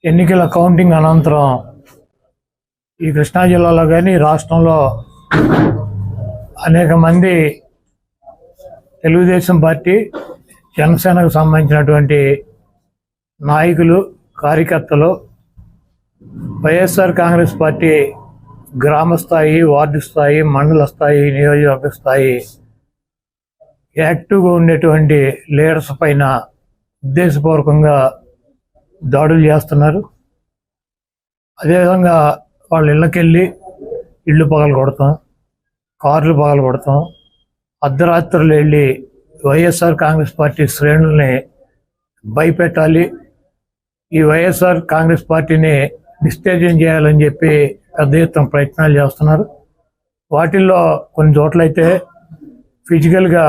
ఎన్నికల కౌంటింగ్ అనంతరం ఈ కృష్ణా జిల్లాలో కానీ రాష్ట్రంలో అనేక మంది తెలుగుదేశం పార్టీ, జనసేనకు సంబంధించినటువంటి నాయకులు, కార్యకర్తలు వైఎస్ఆర్ కాంగ్రెస్ పార్టీ గ్రామ స్థాయి, వార్డు స్థాయి, మండల స్థాయి, నియోజకవర్గ స్థాయి యాక్టివ్గా ఉండేటువంటి లీడర్స్ పైన ఉద్దేశపూర్వకంగా దాడులు చేస్తున్నారు. అదేవిధంగా వాళ్ళ ఇళ్ళకెళ్ళి ఇళ్ళు పగలు కొడతాం, కార్లు పగలు కొడతాం, అర్ధరాత్రులు వెళ్ళి వైఎస్ఆర్ కాంగ్రెస్ పార్టీ శ్రేణుల్ని భయపెట్టాలి, ఈ వైఎస్ఆర్ కాంగ్రెస్ పార్టీని డిస్టేజం చేయాలని చెప్పి పెద్ద ఎత్తున ప్రయత్నాలు చేస్తున్నారు. వాటిల్లో కొన్ని చోట్లయితే ఫిజికల్గా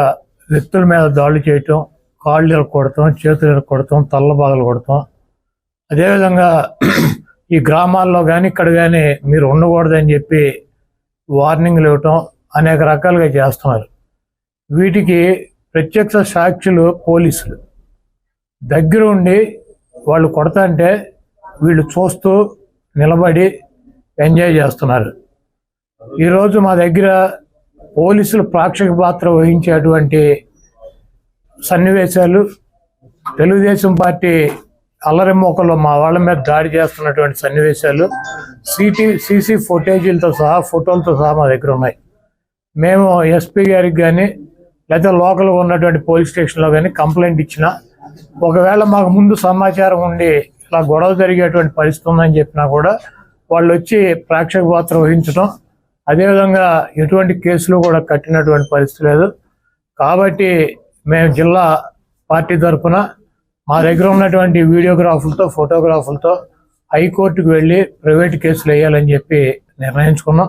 వ్యక్తుల మీద దాడులు చేయటం, కాళ్ళు ఇరక్కొడతాం, చేతులు ఇరక్కొడతాం, తల్ల బాగలు కొడతాం. అదేవిధంగా ఈ గ్రామాల్లో కానీ ఇక్కడ కానీ మీరు ఉండకూడదని చెప్పి వార్నింగ్లు ఇవ్వటం అనేక రకాలుగా చేస్తున్నారు. వీటికి ప్రత్యక్ష సాక్షులు పోలీసులు దగ్గర ఉండి వాళ్ళు కొడతాంటే వీళ్ళు చూస్తూ నిలబడి ఎంజాయ్ చేస్తున్నారు. ఈరోజు మా దగ్గర పోలీసులు ప్రేక్షక పాత్ర వహించేటువంటి సన్నివేశాలు, తెలుగుదేశం పార్టీ అల్లరిమోకలో మా వాళ్ళ మీద దాడి చేస్తున్నటువంటి సన్నివేశాలు సీసీ ఫుటేజీలతో సహా, ఫోటోలతో సహా మా దగ్గర ఉన్నాయి. మేము ఎస్పీ గారికి కానీ లేదా లోకల్గా ఉన్నటువంటి పోలీస్ స్టేషన్లో కానీ కంప్లైంట్ ఇచ్చినా, ఒకవేళ మాకు ముందు సమాచారం ఉండి ఇలా గొడవ జరిగేటువంటి పరిస్థితి ఉందని చెప్పినా కూడా వాళ్ళు వచ్చి ప్రేక్షక పాత్ర వహించడం, అదేవిధంగా ఎటువంటి కేసులు కూడా కట్టినటువంటి పరిస్థితి లేదు. కాబట్టి మేము జిల్లా పార్టీ తరఫున మా దగ్గర ఉన్నటువంటి వీడియోగ్రాఫులతో, ఫోటోగ్రాఫులతో హైకోర్టుకు వెళ్ళి ప్రైవేట్ కేసులు వేయాలని చెప్పి నిర్ణయించుకున్నాం.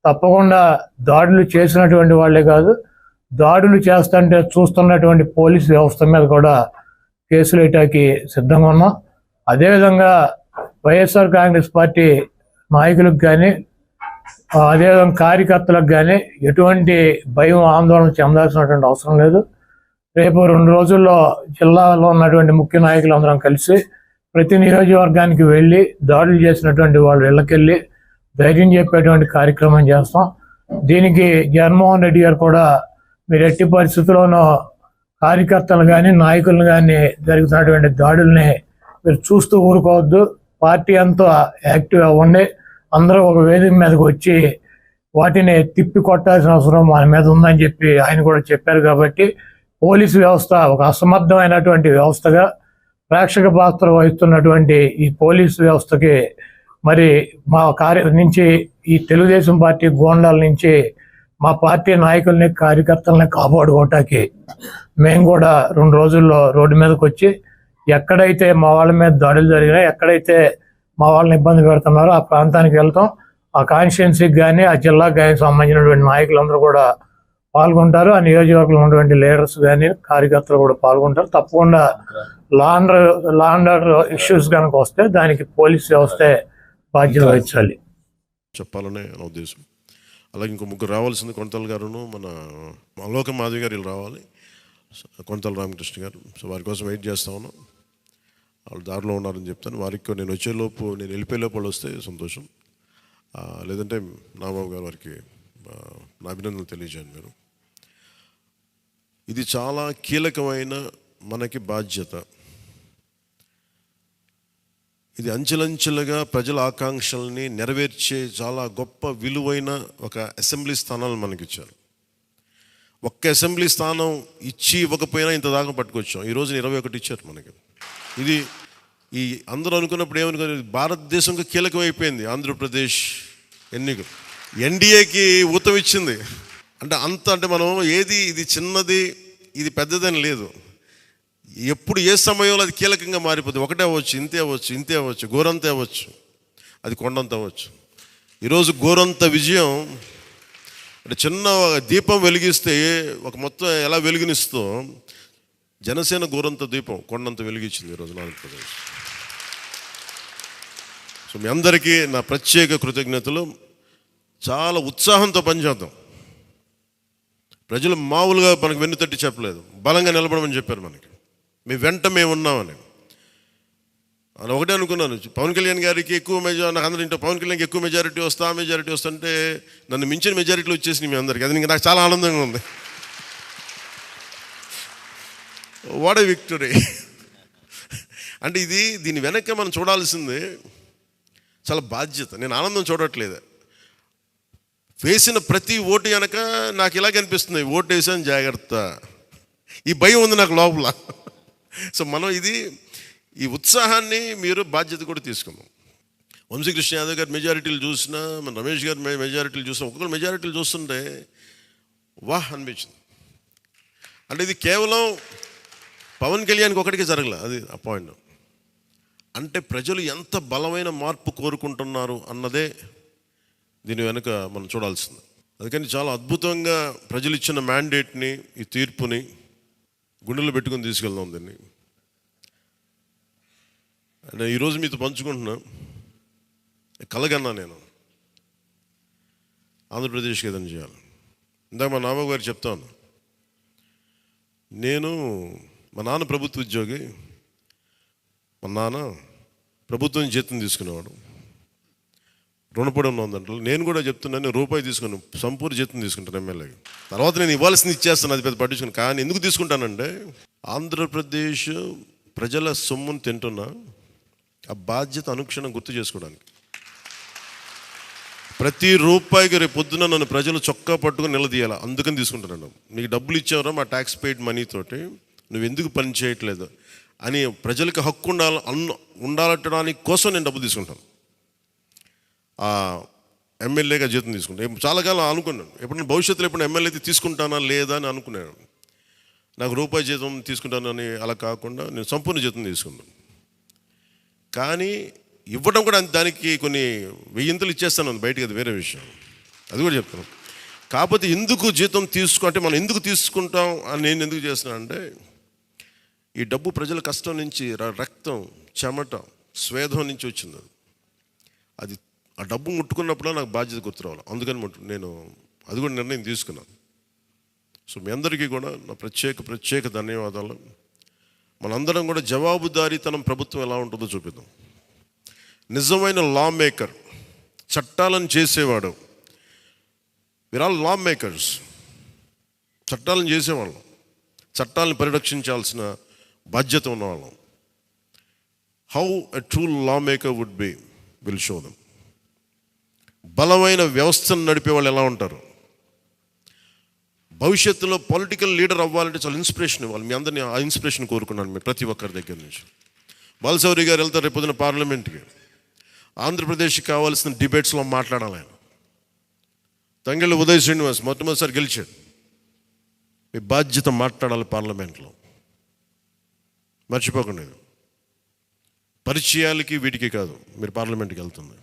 తప్పకుండా దాడులు చేసినటువంటి వాళ్ళే కాదు, దాడులు చేస్తుంటే చూస్తున్నటువంటి పోలీసు వ్యవస్థ మీద కూడా కేసులు వేయటానికి సిద్ధంగా ఉన్నాం. అదేవిధంగా వైఎస్ఆర్ కాంగ్రెస్ పార్టీ నాయకులకు కానీ, అదేవిధంగా కార్యకర్తలకు కానీ ఎటువంటి భయం, ఆందోళన చెందాల్సినటువంటి అవసరం లేదు. రేపు 2 రోజుల్లో జిల్లాలో ఉన్నటువంటి ముఖ్య నాయకులందరం కలిసి ప్రతి నియోజకవర్గానికి వెళ్ళి దాడులు చేసినటువంటి వాళ్ళు ఇళ్ళకెళ్ళి ధైర్యం చెప్పేటువంటి కార్యక్రమం చేస్తాం. దీనికి జగన్మోహన్ రెడ్డి గారు కూడా మీరు ఎట్టి పరిస్థితుల్లోనూ కార్యకర్తలు కానీ, నాయకులను కానీ జరుగుతున్నటువంటి దాడుల్ని మీరు చూస్తూ ఊరుకోవద్దు, పార్టీ అంతా యాక్టివ్ అవ్వండి, అందరూ ఒక వేదిక మీదకి వచ్చి వాటిని తిప్పి కొట్టాల్సిన అవసరం మన మీద ఉందని చెప్పి ఆయన కూడా చెప్పారు. కాబట్టి పోలీసు వ్యవస్థ ఒక అసమర్థమైనటువంటి వ్యవస్థగా ప్రేక్షక పాత్ర వహిస్తున్నటువంటి ఈ పోలీసు వ్యవస్థకి మరి మా నుంచి ఈ తెలుగుదేశం పార్టీ గోండాల నుంచి మా పార్టీ నాయకుల్ని, కార్యకర్తల్ని కాపాడుకోవటానికి మేము కూడా 2 రోజుల్లో రోడ్డు మీదకి వచ్చి ఎక్కడైతే మా వాళ్ళ మీద దాడులు జరిగినాయి, ఎక్కడైతే మా వాళ్ళని ఇబ్బంది పెడుతున్నారో ఆ ప్రాంతానికి వెళ్తాం. ఆ కాన్స్టిట్యున్సీకి కానీ, ఆ జిల్లాకు కానీ సంబంధించినటువంటి నాయకులందరూ కూడా పాల్గొంటారు. ఆ నియోజకవర్గంలో ఉన్నటువంటి లీడర్స్ కానీ, కార్యకర్తలు కూడా పాల్గొంటారు. తప్పకుండా లా అండ్ ఆర్డర్ ఇష్యూస్ కనుక వస్తే దానికి పోలీస్ వ్యవస్థే బాధ్యత వహించాలి చెప్పాలనే నా ఉద్దేశం. అలాగే ఇంకో 3 రావాల్సింది, కొంతల గారును మన అలోక మాధవి గారు వీళ్ళు రావాలి, కొంతల రామకృష్ణ గారు. సో వారి కోసం వెయిట్ చేస్తా ఉన్నాం. వాళ్ళు దారిలో ఉన్నారని చెప్తాను. వారికి నేను వచ్చేలోపు, నేను వెళ్ళిపోయేలోపు వాళ్ళు వస్తే సంతోషం, లేదంటే నాగబాబు గారు వారికి నా అభినందనలు తెలియజేయండి. మీరు ఇది చాలా కీలకమైన మనకి బాధ్యత. ఇది అంచెలంచెలుగా ప్రజల ఆకాంక్షల్ని నెరవేర్చే చాలా గొప్ప విలువైన ఒక అసెంబ్లీ స్థానాలు మనకిచ్చారు. ఒక్క అసెంబ్లీ స్థానం ఇచ్చి ఇవ్వకపోయినా ఇంత దాకా పట్టుకొచ్చాం. ఈరోజు 21 ఇచ్చారు మనకి. ఇది ఈ అందరూ అనుకున్నప్పుడు ఏమనుకున్నారు, భారతదేశంకి కీలకమైపోయింది ఆంధ్రప్రదేశ్ ఎన్నికలు. ఎన్డీఏకి ఊతం ఇచ్చింది. అంటే మనం ఏది ఇది చిన్నది, ఇది పెద్దదని లేదు. ఎప్పుడు ఏ సమయంలో అది కీలకంగా మారిపోతుంది. ఒకటే అవ్వచ్చు, ఇంతే అవ్వచ్చు, ఇంతే అవ్వచ్చు, గోరంత అవ్వచ్చు, అది కొండంత అవ్వచ్చు. ఈరోజు గోరంత విజయం అంటే చిన్న దీపం వెలిగిస్తే ఒక మొత్తం ఎలా వెలుగునిస్తో జనసేన గోరంత దీపం కొండంత వెలిగించింది ఈరోజు ఆంధ్రప్రదేశ్. సో మీ అందరికీ నా ప్రత్యేక కృతజ్ఞతలు. చాలా ఉత్సాహంతో పనిచేద్దాం. ప్రజలు మామూలుగా మనకు వెన్ను తట్టి చెప్పలేదు, బలంగా నిలబడమని చెప్పారు. మనకి మీ వెంట మేము ఉన్నామని. అని ఒకటే అనుకున్నాను, పవన్ కళ్యాణ్ గారికి ఎక్కువ నాకు అందరూ ఇంట్లో పవన్ కళ్యాణ్కి ఎక్కువ మెజారిటీ వస్తా మెజారిటీ వస్తుంటే నన్ను మించిన మెజారిటీలు వచ్చేసినాయి మీ అందరికీ. అది నాకు చాలా ఆనందంగా ఉంది. What a victory. అంటే దీని వెనక్కి మనం చూడాల్సింది చాలా బాధ్యత. నేను ఆనందం చూడట్లేదు, వేసిన ప్రతి ఓటు వెనక నాకు ఇలాగే అనిపిస్తుంది, ఓటు వేసాను జాగ్రత్త, ఈ భయం ఉంది నాకు లోపల. సో మనం ఈ ఉత్సాహాన్ని మీరు బాధ్యత కూడా తీసుకున్నాం. వంశీకృష్ణ యాదవ్ గారి మెజారిటీలు చూసినా, మన రమేష్ గారి మెజారిటీలు చూసినా, ఒక్కొక్కరు మెజారిటీలు చూస్తుంటే వాహ్ అనిపించింది. అంటే ఇది కేవలం పవన్ కళ్యాణ్కి ఒకటికి జరగలే, అది ఆ పాయింట్. అంటే ప్రజలు ఎంత బలమైన మార్పు కోరుకుంటున్నారు అన్నదే దీని వెనుక మనం చూడాల్సింది. అందుకని చాలా అద్భుతంగా ప్రజలు ఇచ్చిన మ్యాండేట్ని, ఈ తీర్పుని గుండెలో పెట్టుకుని తీసుకెళ్దాం దీన్ని. అంటే ఈరోజు మీతో పంచుకుంటున్నా, కలగన్నా నేను ఆంధ్రప్రదేశ్కి ఏదైనా చేయాలి. ఇందాక మా నాన్న గారు చెప్తాను, మా నాన్న ప్రభుత్వ ఉద్యోగి, మా నాన్న ప్రభుత్వం జీతం తీసుకునేవాడు, రుణపడి ఉన్నదంటే. నేను కూడా చెప్తున్నాను, రూపాయి తీసుకున్నాను, సంపూర్ణ జీతం తీసుకుంటాను ఎమ్మెల్యేకి. తర్వాత నేను ఇవ్వాల్సింది ఇచ్చేస్తాను, అది పెద్ద పట్టించుకుని. కానీ ఎందుకు తీసుకుంటానంటే ఆంధ్రప్రదేశ్ ప్రజల సొమ్మును తింటున్నా, ఆ బాధ్యత అనుక్షణం గుర్తు చేసుకోవడానికి. ప్రతి రూపాయికి రేపు పొద్దున నన్ను ప్రజలు చొక్కా పట్టుకుని నిలదీయాలి, అందుకని తీసుకుంటున్నాను. నీకు డబ్బులు ఇచ్చావరా మా ట్యాక్స్ పెయిడ్ మనీతోటి, నువ్వు ఎందుకు పని చేయట్లేదు అని ప్రజలకు హక్కు ఉండాలట్టడానికి కోసం నేను డబ్బులు తీసుకుంటాను. ఎమ్మెల్యేగా జీతం తీసుకుంటాను. చాలా కాలం అనుకున్నాను, ఎప్పుడైనా భవిష్యత్తులో ఎప్పుడు ఎమ్మెల్యే అయితే తీసుకుంటానా లేదా అని అనుకున్నాను. నాకు రూపాయి జీతం తీసుకుంటానని అలా కాకుండా నేను సంపూర్ణ జీతం తీసుకున్నాను. కానీ ఇవ్వడం కూడా దానికి కొన్ని వెయ్యింతలు ఇచ్చేస్తాను బయటకి, అది వేరే విషయం, అది కూడా చెప్తాను. కాకపోతే ఎందుకు జీతం అంటే మనం ఎందుకు తీసుకుంటాం అని నేను ఎందుకు చేస్తున్నాను అంటే, ఈ డబ్బు ప్రజల కష్టం నుంచి, రక్తం, చెమట, స్వేదం నుంచి వచ్చింది. అది ఆ డబ్బు ముట్టుకున్నప్పుడు నాకు బాధ్యత గుర్తు రావాలి. అందుకని నేను అది కూడా నిర్ణయం తీసుకున్నాను. సో మీ అందరికీ కూడా నా ప్రత్యేక ధన్యవాదాలు. మనందరం కూడా జవాబుదారీతనం ప్రభుత్వం ఎలా ఉంటుందో చూపిద్దాం. నిజమైన లా మేకర్, చట్టాలను చేసేవాడు. We are all law makers. చట్టాలను చేసేవాళ్ళం, చట్టాలను పరిరక్షించాల్సిన బాధ్యత ఉన్నవాళ్ళం. How a true law maker would be will show them. బలమైన వ్యవస్థను నడిపే వాళ్ళు ఎలా ఉంటారు. భవిష్యత్తులో పొలిటికల్ లీడర్ అవ్వాలంటే చాలా ఇన్స్పిరేషన్ ఇవ్వాలి. మీ అందరినీ ఆ ఇన్స్పిరేషన్ కోరుకున్నాను మీరు ప్రతి ఒక్కరి దగ్గర నుంచి. బాలశౌరి గారు వెళ్తారు రేపు పొద్దున పార్లమెంట్కి. ఆంధ్రప్రదేశ్కి కావాల్సిన డిబేట్స్లో మాట్లాడాలి ఆయన. తంగెళ్ళ ఉదయ్ శ్రీనివాస్ మొట్టమొదటిసారి గెలిచాడు. మీ బాధ్యత మాట్లాడాలి పార్లమెంట్లో, మర్చిపోకండి. పరిచయాలకి వీటికి కాదు, మీరు పార్లమెంట్కి వెళ్తుంది.